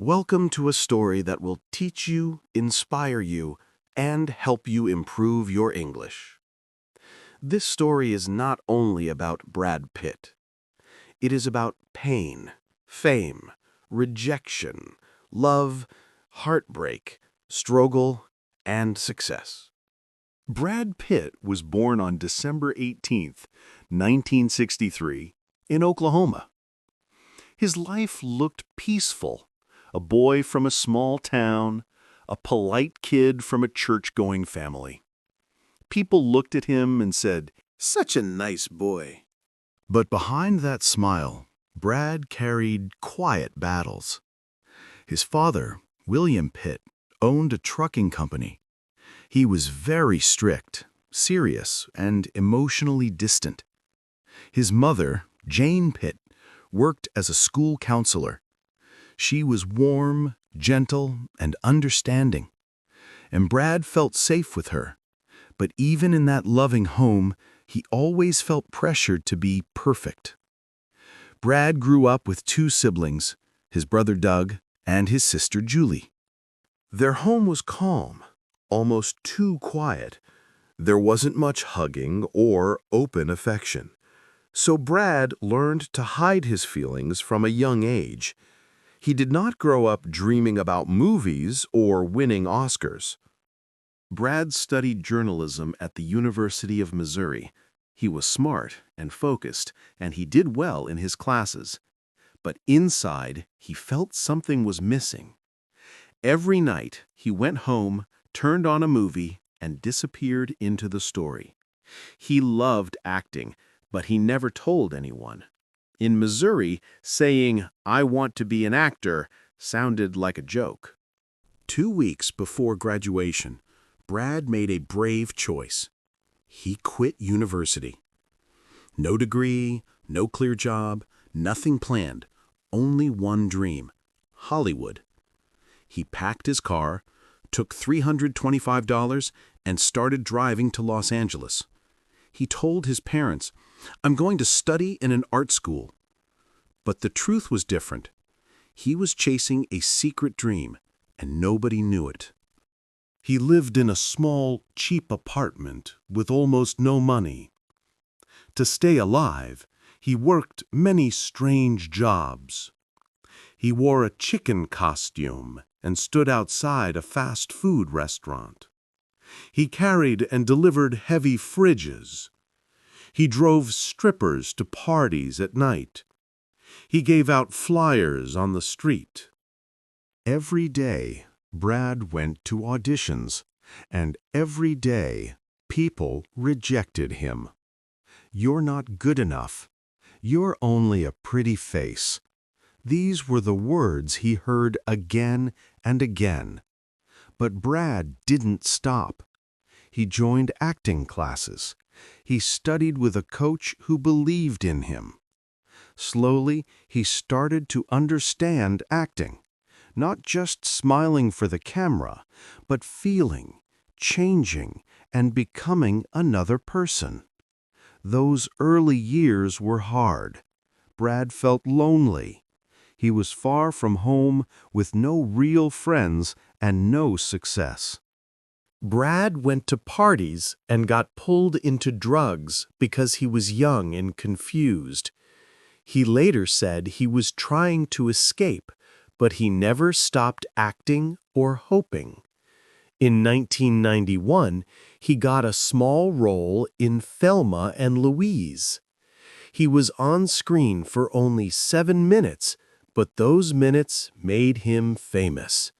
Welcome to a story that will teach you, inspire you, and help you improve your English. This story is not only about Brad Pitt. It is about pain, fame, rejection, love, heartbreak, struggle, and success. Brad Pitt was born on December 18th, 1963, in Oklahoma. His life looked peaceful. A boy from a small town, a polite kid from a church-going family. People looked at him and said, Such a nice boy. but behind that smile, Brad carried quiet battles. His father, William Pitt, owned a trucking company. He was very strict, serious, and emotionally distant. His mother, Jane Pitt, worked as a school counselor. She was warm, gentle, and understanding, and Brad felt safe with her. But even in that loving home, he always felt pressured to be perfect. Brad grew up with two siblings, his brother Doug and his sister Julie. Their home was calm, almost too quiet. There wasn't much hugging or open affection. So Brad learned to hide his feelings from a young age. He did not grow up dreaming about movies or winning Oscars. Brad studied journalism at the University of Missouri. He was smart and focused, and he did well in his classes. But inside, he felt something was missing. Every night, he went home, turned on a movie, and disappeared into the story. He loved acting, but he never told anyone. In Missouri, saying, "I want to be an actor," sounded like a joke. 2 weeks before graduation, Brad made a brave choice. He quit university. No degree, no clear job, nothing planned, only one dream: Hollywood. He packed his car, took $325, and started driving to Los Angeles. He told his parents, "I'm going to study in an art school." But the truth was different. He was chasing a secret dream, and nobody knew it. He lived in a small, cheap apartment with almost no money. To stay alive, he worked many strange jobs. He wore a chicken costume and stood outside a fast food restaurant. He carried and delivered heavy fridges. He drove strippers to parties at night. He gave out flyers on the street. Every day, Brad went to auditions, and every day, people rejected him. "You're not good enough. You're only a pretty face." These were the words he heard again and again. But Brad didn't stop. He joined acting classes. He studied with a coach who believed in him. Slowly, he started to understand acting, not just smiling for the camera, but feeling, changing, and becoming another person. Those early years were hard. Brad felt lonely. He was far from home with no real friends and no success. Brad went to parties and got pulled into drugs because he was young and confused. He later said he was trying to escape, but he never stopped acting or hoping. In 1991, he got a small role in Thelma and Louise. He was on screen for only 7 minutes, but those minutes made him famous.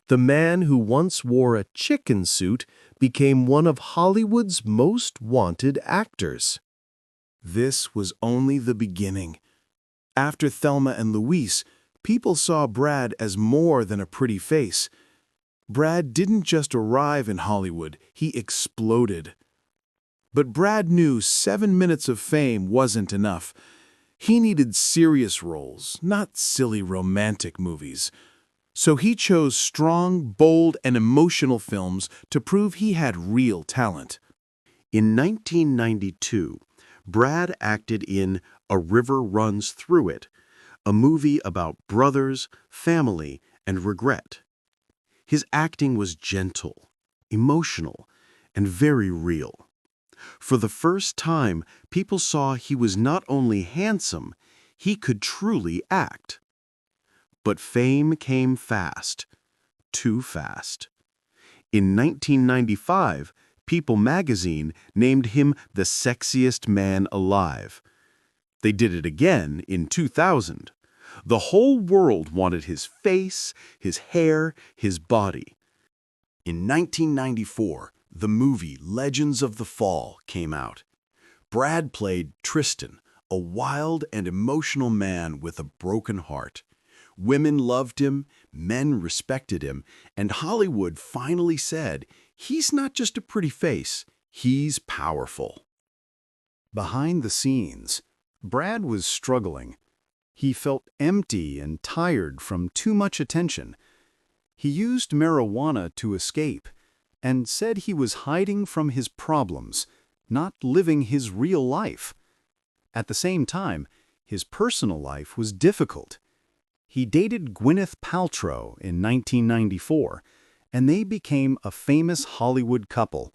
The man who once wore a chicken suit became one of Hollywood's most wanted actors. This was only the beginning. After Thelma and Louise, people saw Brad as more than a pretty face. Brad didn't just arrive in Hollywood, he exploded. But Brad knew 7 minutes of fame wasn't enough. He needed serious roles, not silly romantic movies. So he chose strong, bold, and emotional films to prove he had real talent. In 1992, Brad acted in A River Runs Through It, a movie about brothers, family, and regret. His acting was gentle, emotional, and very real. For the first time, people saw he was not only handsome, he could truly act. But fame came fast, too fast. In 1995, People magazine named him the sexiest man alive. They did it again in 2000. The whole world wanted his face, his hair, his body. In 1994, the movie Legends of the Fall came out. Brad played Tristan, a wild and emotional man with a broken heart. Women loved him, men respected him, and Hollywood finally said, he's not just a pretty face, he's powerful. Behind the scenes, Brad was struggling. He felt empty and tired from too much attention. He used marijuana to escape and said he was hiding from his problems, not living his real life. At the same time, his personal life was difficult. He dated Gwyneth Paltrow in 1994, and they became a famous Hollywood couple.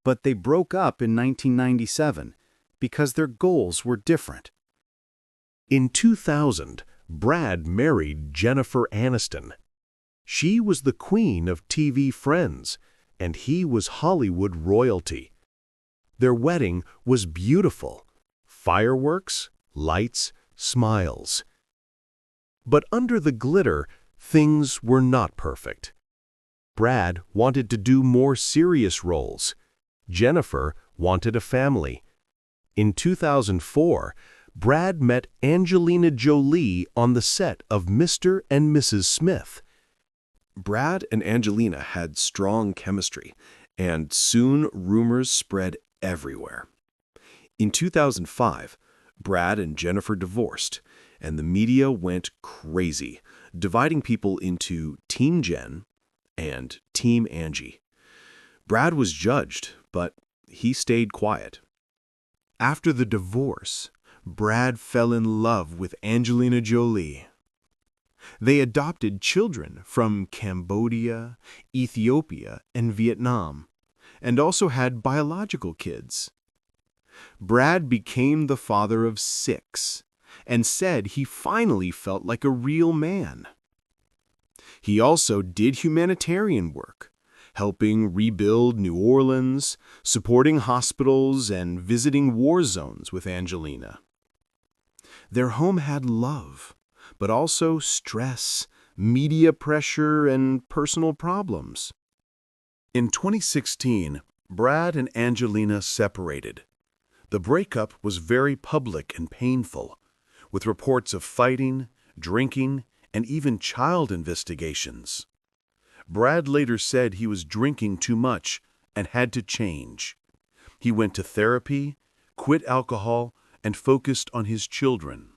But they broke up in 1997 because their goals were different. In 2000, Brad married Jennifer Aniston. She was the queen of TV Friends, and he was Hollywood royalty. Their wedding was beautiful. Fireworks, lights, smiles. But under the glitter, things were not perfect. Brad wanted to do more serious roles. Jennifer wanted a family. In 2004, Brad met Angelina Jolie on the set of Mr. and Mrs. Smith. Brad and Angelina had strong chemistry, and soon rumors spread everywhere. In 2005, Brad and Jennifer divorced, and the media went crazy, dividing people into Team Jen and Team Angie. Brad was judged, but he stayed quiet. After the divorce, Brad fell in love with Angelina Jolie. They adopted children from Cambodia, Ethiopia, and Vietnam, and also had biological kids. Brad became the father of 6 and said he finally felt like a real man. He also did humanitarian work, helping rebuild New Orleans, supporting hospitals, and visiting war zones with Angelina. Their home had love, but also stress, media pressure, and personal problems. In 2016, Brad and Angelina separated. The breakup was very public and painful, with reports of fighting, drinking, and even child investigations. Brad later said he was drinking too much and had to change. He went to therapy, quit alcohol, and focused on his children.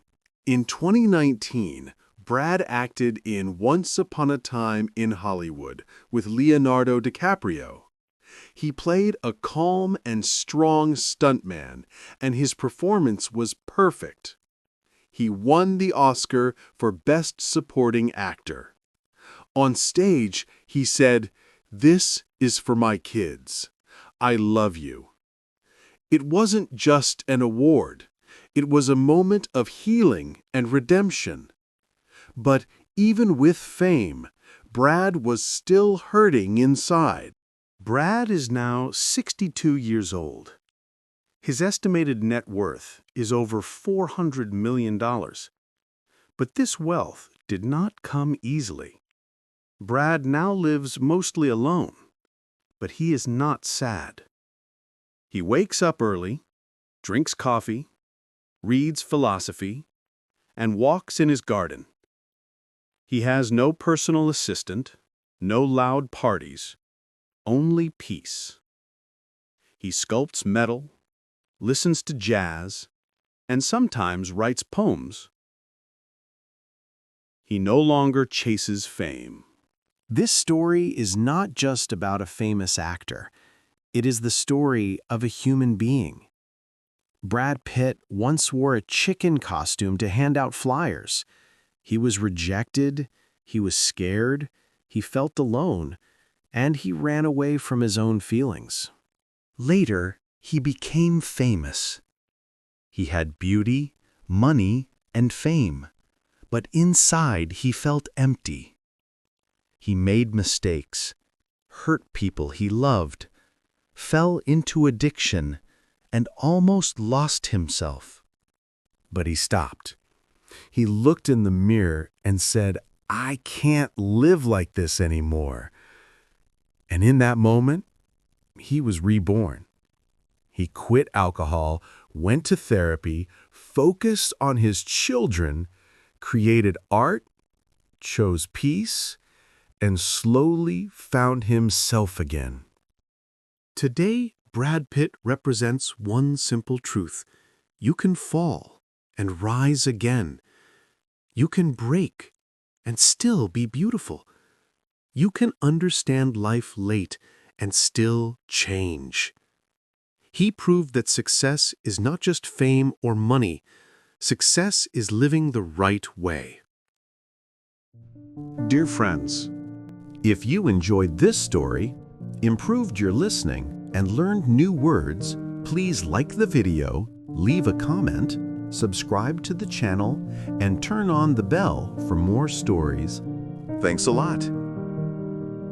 In 2019, Brad acted in Once Upon a Time in Hollywood with Leonardo DiCaprio. He played a calm and strong stuntman, and his performance was perfect. He won the Oscar for Best Supporting Actor. On stage, he said, "This is for my kids. I love you." It wasn't just an award. It was a moment of healing and redemption. But even with fame, Brad was still hurting inside. Brad is now 62 years old. His estimated net worth is over $400 million. But this wealth did not come easily. Brad now lives mostly alone, but he is not sad. He wakes up early, drinks coffee, reads philosophy, and walks in his garden. He has no personal assistant, no loud parties, only peace. He sculpts metal, listens to jazz, and sometimes writes poems. He no longer chases fame. This story is not just about a famous actor. It is the story of a human being. Brad Pitt once wore a chicken costume to hand out flyers. He was rejected, He was scared, he felt alone, and he ran away from his own feelings. Later, he became famous. He had beauty, money, and fame, but inside he felt empty. He made mistakes, hurt people he loved, fell into addiction, and almost lost himself. But he stopped. He looked in the mirror and said, "I can't live like this anymore." And in that moment, he was reborn. He quit alcohol, went to therapy, focused on his children, created art, chose peace, and slowly found himself again. Today, Brad Pitt represents one simple truth. You can fall and rise again. You can break and still be beautiful. You can understand life late and still change. He proved that success is not just fame or money. Success is living the right way. Dear friends, if you enjoyed this story, improved your listening, and learned new words, please like the video, leave a comment, subscribe to the channel, and turn on the bell for more stories. Thanks a lot.